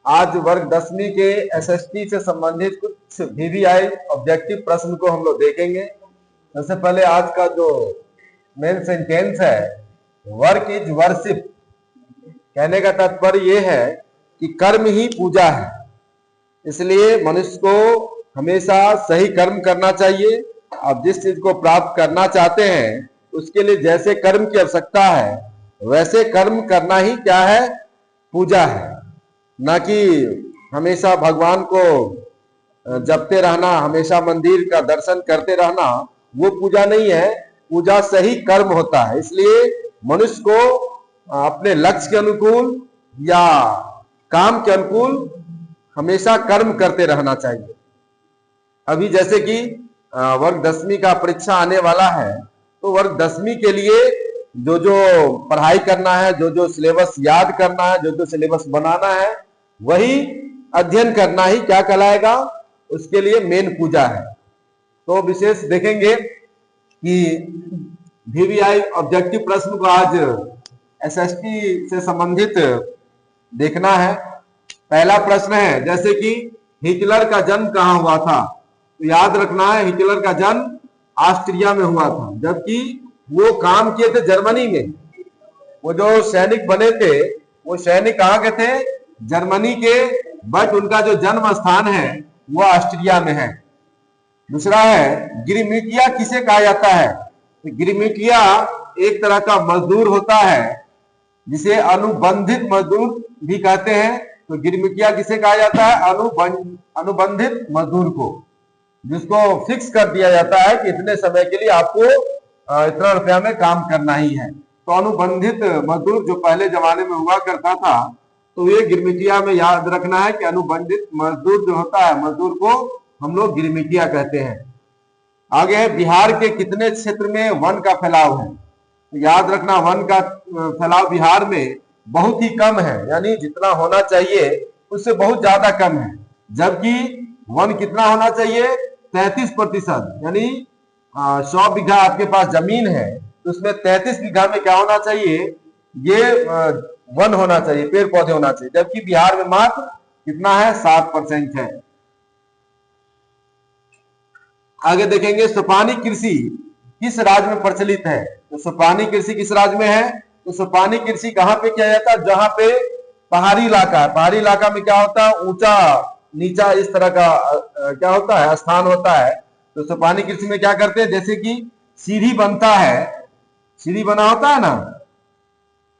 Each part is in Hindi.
आज वर्ग 10वीं के एसएसटी से संबंधित कुछ वीवीआई ऑब्जेक्टिव प्रश्न को हम लोग देखेंगे। सबसे पहले आज का जो मेन सेंटेंस है, वर्क इज वर्शिप। कहने का तात्पर्य यह है कि कर्म ही पूजा है, इसलिए मनुष्य को हमेशा सही कर्म करना चाहिए। आप जिस चीज को प्राप्त करना चाहते हैं उसके लिए जैसे कर्म की आवश्यकता है वैसे कर्म करना ही क्या है, पूजा है। ना कि हमेशा भगवान को जपते रहना, हमेशा मंदिर का दर्शन करते रहना, वो पूजा नहीं है। पूजा सही कर्म होता है। इसलिए मनुष्य को अपने लक्ष्य के अनुकूल या काम के अनुकूल हमेशा कर्म करते रहना चाहिए। अभी जैसे कि वर्ग 10वीं का परीक्षा आने वाला है, तो वर्ग 10वीं के लिए जो जो पढ़ाई करना है, जो जो सिलेबस याद करना है, जो जो सिलेबस बनाना है, वही अध्ययन करना ही क्या कहलाएगा, उसके लिए मेन पूजा है। तो विशेष देखेंगे कि वीवीआई ऑब्जेक्टिव प्रश्न को आज एसएसटी से संबंधित देखना है। पहला प्रश्न है, जैसे कि हिटलर का जन्म कहाँ हुआ था? तो याद रखना है, हिटलर का जन्म ऑस्ट्रिया में हुआ था, जबकि वो काम किए थे जर्मनी में। वो जो सैनिक बने थे वो सैनिक कहाँ के थे? जर्मनी के, बट उनका जो जन्म स्थान है वो ऑस्ट्रिया में है। दूसरा है, गिरमिटिया किसे कहा जाता है? तो गिरमिटिया एक तरह का मजदूर होता है जिसे अनुबंधित मजदूर भी कहते हैं। तो गिरमिटिया किसे कहा जाता है? अनुबंधित मजदूर को, जिसको फिक्स कर दिया जाता है कि इतने समय के लिए आपको इतना रुपया में काम करना ही है। तो अनुबंधित मजदूर जो पहले जमाने में हुआ करता था, तो ये गिरमिटिया में याद रखना है कि अनुबंधित मजदूर जो होता है, मजदूर को हम लोग गिरमिटिया कहते हैं। आगे है, बिहार के कितने क्षेत्र में वन का फैलाव है? तो याद रखना, वन का फैलाव बिहार में बहुत ही कम है, यानी जितना होना चाहिए उससे बहुत ज्यादा कम है। जबकि वन कितना होना चाहिए? 33%, यानी 100 बीघा आपके पास जमीन है तो उसमें 33 बीघा में क्या होना चाहिए? ये वन होना चाहिए, पेड़ पौधे होना चाहिए। जबकि बिहार में मात्र कितना है? 7% है। आगे देखेंगे, सोपानी कृषि किस राज्य में प्रचलित है? तो सोपानी कृषि किस राज्य में है? तो सोपानी कृषि कहाँ पे किया जाता है? जहां पे पहाड़ी इलाका है। पहाड़ी इलाका में क्या होता है? ऊंचा नीचा इस तरह का क्या होता है, स्थान होता है। तो सोपानी कृषि में क्या करते हैं, जैसे कि सीढ़ी बनता है, सीढ़ी बना होता है ना,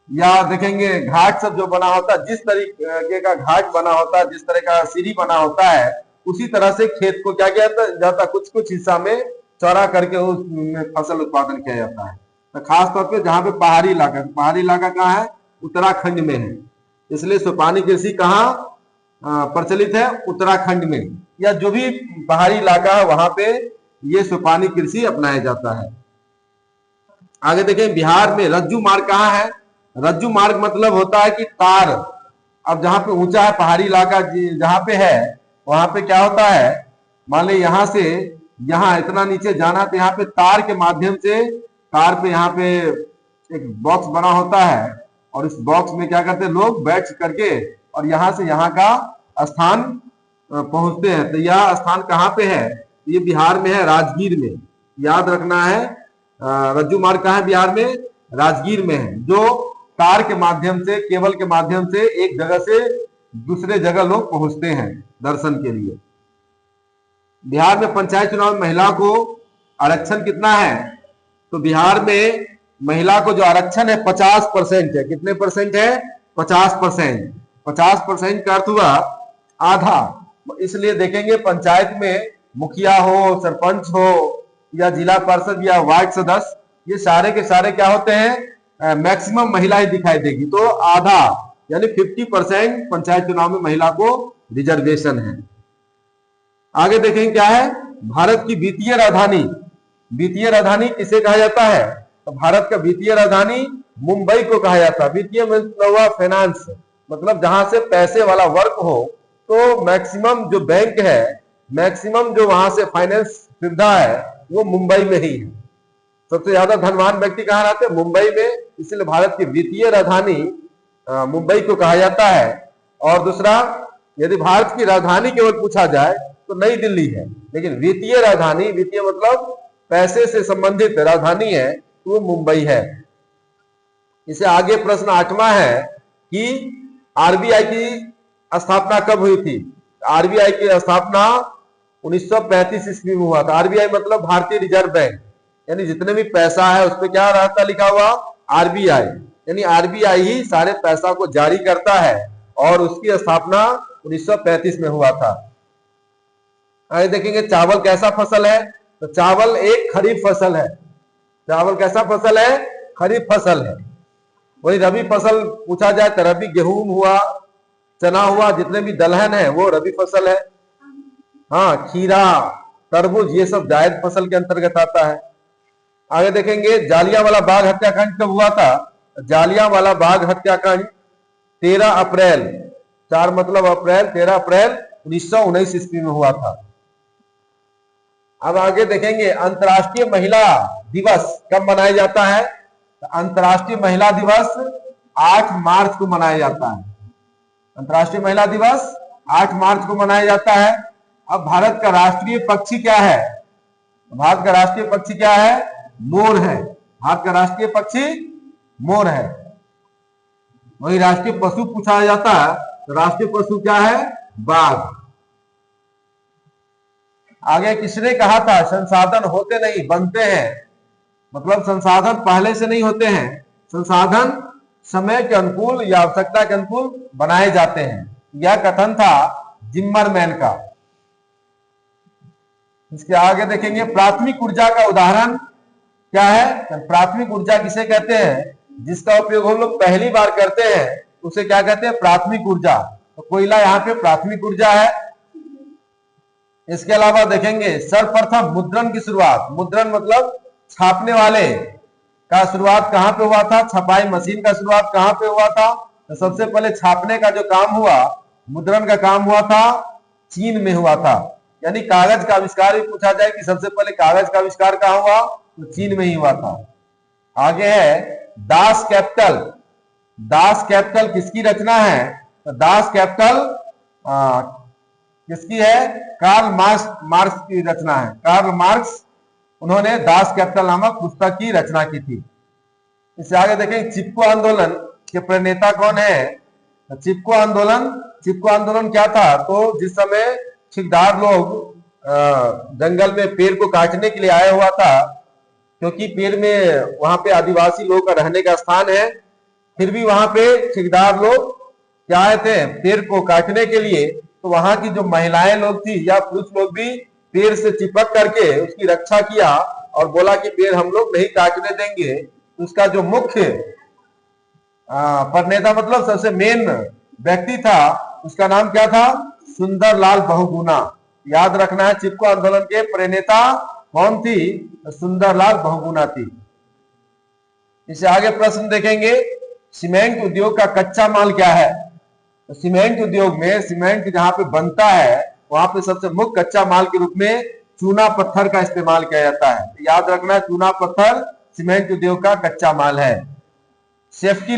या देखेंगे घाट सब जो बना होता है, जिस तरीके का घाट बना होता है, जिस तरह का सीढ़ी बना होता है, उसी तरह से खेत को क्या किया जाता है, कुछ कुछ हिस्सा में चौड़ा करके उसमें फसल उत्पादन किया जाता है। तो खास तौर पे जहाँ पे पहाड़ी इलाका कहाँ है? उत्तराखंड में है। इसलिए सोपानी कृषि कहाँ प्रचलित है? उत्तराखंड में, या जो भी पहाड़ी इलाका है वहां पे ये सोपानी कृषि अपनाया जाता है। आगे देखें, बिहार में रज्जू मार्ग कहाँ है? रज्जू मार्ग मतलब होता है कि तार, अब जहां पे ऊंचा है पहाड़ी इलाका जहां पे है, वहां पे क्या होता है, मान ली यहां से यहाँ इतना नीचे जाना, तो यहाँ पे तार के माध्यम से, तार पे यहाँ पे एक बॉक्स बना होता है और इस बॉक्स में क्या करते हैं लोग, बैठ करके और यहाँ से यहाँ का स्थान पहुंचते हैं। तो यह स्थान कहाँ पे है? ये बिहार में है, राजगीर में। याद रखना है, रज्जू मार्ग कहाँ है? बिहार में, राजगीर में है, जो तार के माध्यम से, केबल के माध्यम से एक जगह से दूसरे जगह लोग पहुंचते हैं दर्शन के लिए। बिहार में पंचायत चुनाव में महिला को आरक्षण कितना है? तो बिहार में महिला को जो आरक्षण है 50% है। कितने परसेंट है? 50%। 50% का अर्थ हुआ आधा। इसलिए देखेंगे पंचायत में मुखिया हो, सरपंच हो, या जिला पार्षद या वार्ड सदस्य, ये सारे के सारे क्या होते हैं? मैक्सिमम महिलाएं दिखाई देगी। तो आधा यानी 50% पंचायत चुनाव में महिला को रिजर्वेशन है। आगे देखेंगे क्या है, भारत की वित्तीय राजधानी। वित्तीय राजधानी किसे कहा जाता है? तो भारत का वित्तीय राजधानी मुंबई को कहा जाता है। वित्तीय मतलब फाइनेंस, मतलब जहां से पैसे वाला वर्क हो। तो मैक्सिमम जो बैंक है, मैक्सिमम जो वहां से फाइनेंस सुविधा है वो मुंबई में ही है। सबसे ज्यादा धनवान व्यक्ति कहाँ रहते हैं? मुंबई में। इसलिए भारत की वित्तीय राजधानी मुंबई को कहा जाता है। और दूसरा, यदि भारत की राजधानी केवल पूछा जाए तो नई दिल्ली है, लेकिन वित्तीय राजधानी, वित्तीय मतलब पैसे से संबंधित राजधानी है तो वो मुंबई है। इसे आगे प्रश्न 8वां है कि आरबीआई की स्थापना कब हुई थी? आरबीआई की स्थापना 1935 ईस्वी में हुआ था। आरबीआई मतलब भारतीय रिजर्व बैंक, यानी जितने भी पैसा है उस पर क्या रहता लिखा हुआ? आरबीआई, यानी आरबीआई ही सारे पैसा को जारी करता है और उसकी स्थापना 1935 में हुआ था। आगे देखेंगे चावल कैसा फसल है? तो चावल एक खरीफ फसल है। चावल कैसा फसल है? खरीफ फसल है। वही रबी फसल पूछा जाए तो रबी गेहूं हुआ, चना हुआ, जितने भी दलहन है वो रबी फसल है। हाँ, खीरा, तरबूज ये सब जायद फसल के अंतर्गत आता है। आगे देखेंगे जालियांवाला बाग हत्याकांड कब हुआ था? जालियांवाला बाग हत्याकांड 13 अप्रैल, 4 मतलब अप्रैल, 13 अप्रैल 1919 ईस्वी में हुआ था। अब आगे देखेंगे अंतर्राष्ट्रीय महिला दिवस कब मनाया जाता है? अंतर्राष्ट्रीय महिला दिवस 8 मार्च को मनाया जाता है। अंतर्राष्ट्रीय महिला दिवस 8 मार्च को मनाया जाता है। अब भारत का राष्ट्रीय पक्षी क्या है? भारत का राष्ट्रीय पक्षी क्या है? मोर है। भारत का राष्ट्रीय पक्षी मोर है। वही राष्ट्रीय पशु पूछा जाता है तो राष्ट्रीय पशु क्या है? बाघ। आगे किसने कहा था संसाधन होते नहीं बनते हैं? मतलब संसाधन पहले से नहीं होते हैं, संसाधन समय के अनुकूल या आवश्यकता के अनुकूल बनाए जाते हैं। यह कथन था जिम्मरमैन का। इसके आगे देखेंगे प्राथमिक ऊर्जा का उदाहरण क्या है? प्राथमिक ऊर्जा किसे कहते हैं? जिसका उपयोग हम लोग पहली बार करते हैं उसे क्या कहते हैं? प्राथमिक ऊर्जा। तो कोयला यहाँ पे प्राथमिक ऊर्जा है। इसके अलावा देखेंगे सर्वप्रथम मुद्रण की शुरुआत, मुद्रण मतलब छापने वाले का शुरुआत कहां पे हुआ था? छपाई मशीन का शुरुआत कहां पे हुआ था? तो सबसे पहले छापने का जो काम हुआ, मुद्रण का काम हुआ था चीन में हुआ था। यानी कागज का आविष्कार भी पूछा जाए कि सबसे पहले कागज का आविष्कार कहां हुआ? तो चीन में ही हुआ था। आगे है दास कैपिटल। दास कैपिटल किसकी रचना है? तो दास कैपिटल किसकी है? कार्ल मार्क्स की रचना है। कार्ल मार्क्स, उन्होंने दास कैपिटल नामक पुस्तक की रचना की थी। इससे आगे देखें चिपको आंदोलन के प्रणेता कौन है? चिपको आंदोलन क्या था? तो जिस समय ठेकेदार लोग जंगल में पेड़ को काटने के लिए आया हुआ था, क्योंकि पेड़ में वहां पे आदिवासी लोगों का रहने का स्थान है, फिर भी वहां पे ठेकेदार लोग क्या आए थे? पेड़ को काटने के लिए। तो वहां की जो महिलाएं लोग थी या पुरुष लोग भी पेड़ से चिपक करके उसकी रक्षा किया और बोला कि पेड़ हम लोग नहीं काटने देंगे। उसका जो मुख्य प्रणेता मतलब सबसे मेन व्यक्ति था, उसका नाम क्या था? सुंदरलाल बहुगुणा। याद रखना है चिपको आंदोलन के प्रणेता कौन थी? सुंदरलाल बहुगुणा थी। इससे आगे प्रश्न देखेंगे सीमेंट उद्योग का कच्चा माल क्या है? तो सीमेंट उद्योग में सीमेंट जहां पे बनता है वहां पे सबसे मुख्य कच्चा माल के रूप में चूना पत्थर का इस्तेमाल किया जाता है। तो याद रखना चूना पत्थर सीमेंट उद्योग का कच्चा माल है। सेफ्टी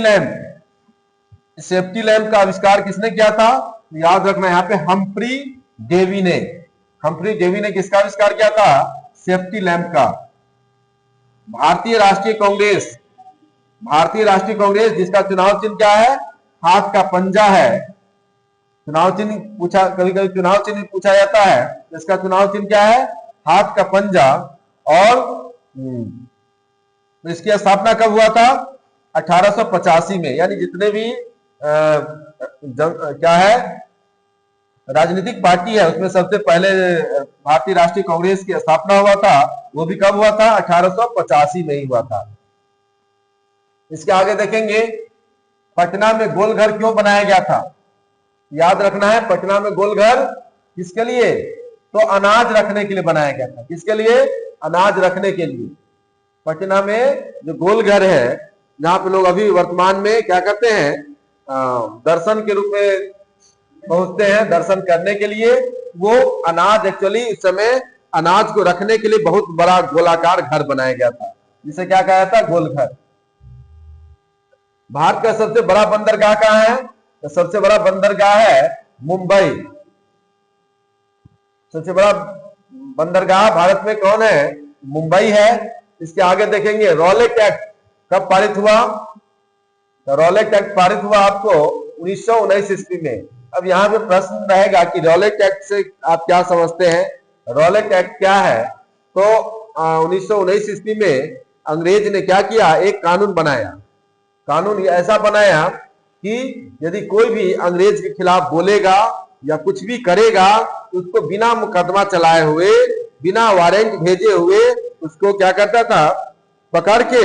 लैंप का आविष्कार किसने किया था? तो याद रखना यहाँ पे हम्फ्री डेवी ने किसका आविष्कार किया था? सेफ्टी लैंप का। भारतीय राष्ट्रीय कांग्रेस जिसका चुनाव चिन्ह क्या है? हाथ का पंजा है। चुनाव चिन्ह पूछा, कभी कभी चुनाव चिन्ह पूछा जाता है, इसका चुनाव चिन्ह क्या है? हाथ का पंजा। और इसकी स्थापना कब हुआ था? 1885 में। यानी जितने भी क्या है राजनीतिक पार्टी है उसमें सबसे पहले भारतीय राष्ट्रीय कांग्रेस की स्थापना हुआ था, वो भी कब हुआ था? 1885 में ही हुआ था। इसके आगे देखेंगे पटना में गोलघर क्यों बनाया गया था? याद रखना है पटना में गोलघर किसके लिए? तो अनाज रखने के लिए बनाया गया था। किसके लिए? अनाज रखने के लिए। पटना में जो गोलघर है जहां पे लोग अभी वर्तमान में क्या करते हैं? दर्शन के रूप में पहुंचते हैं दर्शन करने के लिए। वो अनाज एक्चुअली इस समय अनाज को रखने के लिए बहुत बड़ा गोलाकार घर बनाया गया था, जिसे क्या कहा जाता है? गोलघर। भारत का सबसे बड़ा बंदरगाह कहाँ है? तो सबसे बड़ा बंदरगाह है मुंबई। सबसे बड़ा बंदरगाह भारत में कौन है? मुंबई है। इसके आगे देखेंगे रॉलेट एक्ट कब पारित हुआ? तो रॉलेट एक्ट पारित हुआ आपको 1919 ईस्वी में। अब यहाँ पे प्रश्न रहेगा कि रॉलेट एक्ट से आप क्या समझते हैं? रॉलेट एक्ट क्या है? तो 1919 ईस्वी में अंग्रेज ने क्या किया? एक कानून बनाया। कानून ऐसा बनाया कि यदि कोई भी अंग्रेज के खिलाफ बोलेगा या कुछ भी करेगा तो उसको बिना मुकदमा चलाए हुए, बिना वारंट भेजे हुए उसको क्या करता था? पकड़ के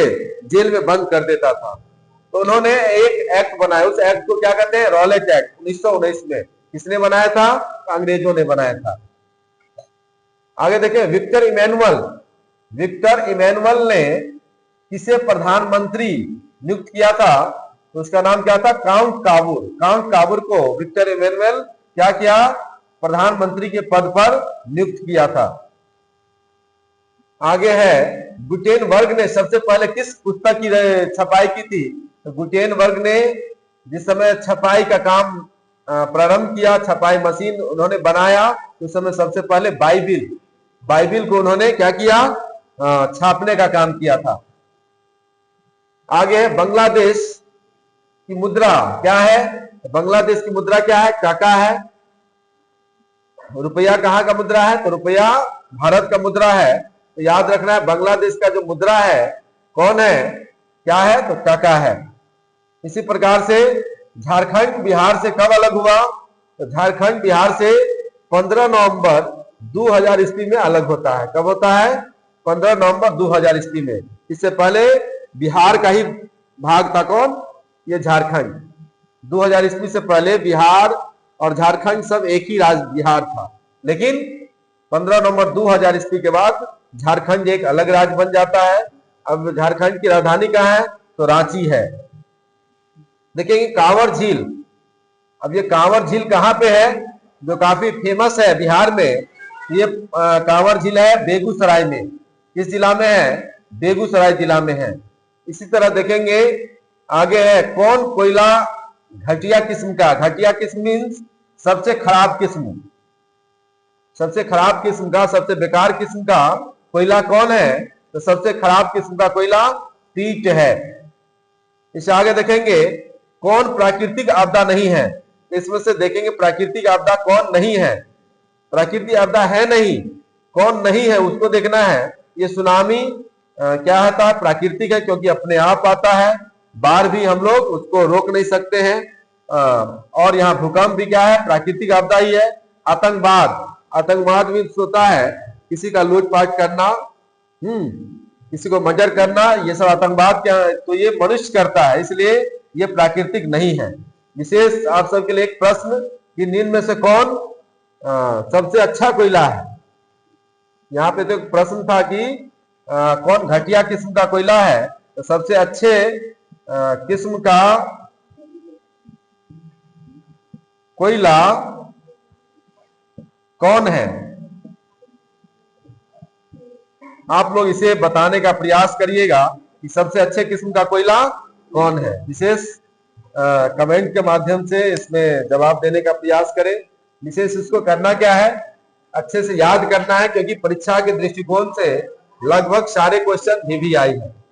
जेल में बंद कर देता था। तो उन्होंने एक एक्ट बनाया, उस एक्ट को क्या कहते हैं? Rowlatt act. 1919 में किसने बनाया था? अंग्रेजों ने बनाया था। आगे देखें विक्टर इमैनुअल। विक्टर इमैनुअल ने किसे प्रधानमंत्री नियुक्त किया था? तो उसका नाम क्या था? काउंट काबूर। काउंट काबूर को विक्टर इमैनुअल क्या किया? प्रधानमंत्री के पद पर नियुक्त किया था। आगे है गुटेनबर्ग ने सबसे पहले किस पुस्तक की छपाई की थी? तो गुटेनबर्ग ने जिस समय छपाई का काम प्रारंभ किया, छपाई मशीन उन्होंने बनाया, उस समय सबसे पहले बाइबिल को उन्होंने क्या किया? छापने का काम किया था। आगे है बांग्लादेश की मुद्रा क्या है? बांग्लादेश की मुद्रा क्या है? टाका है। रुपया कहाँ का मुद्रा है? तो रुपया भारत का मुद्रा है। तो याद रखना है बांग्लादेश का जो मुद्रा है कौन है? क्या है? तो टाका है। इसी प्रकार से झारखंड बिहार से कब अलग हुआ? तो झारखंड बिहार से 15 नवंबर 2000 ईस्वी में अलग होता है। कब होता है? 15 नवंबर 2000 ईस्वी में। इससे पहले बिहार का ही भाग था कौन? ये झारखंड। 2000 ईस्वी से पहले बिहार और झारखंड सब एक ही राज्य बिहार था, लेकिन 15 नवंबर 2000 ईस्वी के बाद झारखंड एक अलग राज्य बन जाता है। अब झारखंड की राजधानी कहाँ है? तो रांची है। देखिए कांवर झील। अब ये कांवर झील कहाँ पे है? जो काफी फेमस है बिहार में। ये कांवर झील है बेगूसराय में। किस जिला में है? बेगूसराय जिला में है। इसी तरह देखेंगे आगे है कौन कोयला घटिया किस्म का? घटिया किस्म मीन्स सबसे खराब किस्म, सबसे खराब किस्म का, सबसे बेकार किस्म का कोयला कौन है? तो सबसे खराब किस्म का कोयला पीट है। इससे आगे देखेंगे कौन प्राकृतिक आपदा नहीं है? इसमें से देखेंगे प्राकृतिक आपदा कौन नहीं है। प्राकृतिक आपदा है नहीं, कौन नहीं है उसको देखना है। ये सुनामी क्या होता है? प्राकृतिक है क्योंकि अपने आप आता है। बाढ़ भी हम लोग उसको रोक नहीं सकते हैं। और यहाँ भूकंप भी क्या है? प्राकृतिक आपदा ही है। आतंकवाद भी होता है, किसी का लूटपाट करना, किसी को मर्डर करना, ये सब आतंकवाद क्या है? तो ये मनुष्य करता है, इसलिए ये प्राकृतिक नहीं है। विशेष आप सबके लिए एक प्रश्न कि निम्न में से कौन सबसे अच्छा कोयला है? यहाँ पे तो प्रश्न था कि कौन घटिया किस्म का कोयला है? तो सबसे अच्छे किस्म का कोयला कौन है? आप लोग इसे बताने का प्रयास करिएगा कि सबसे अच्छे किस्म का कोयला कौन है। विशेष कमेंट के माध्यम से इसमें जवाब देने का प्रयास करें। विशेष इसको करना क्या है? अच्छे से याद करना है, क्योंकि परीक्षा के दृष्टिकोण से लगभग सारे क्वेश्चन भी आई है।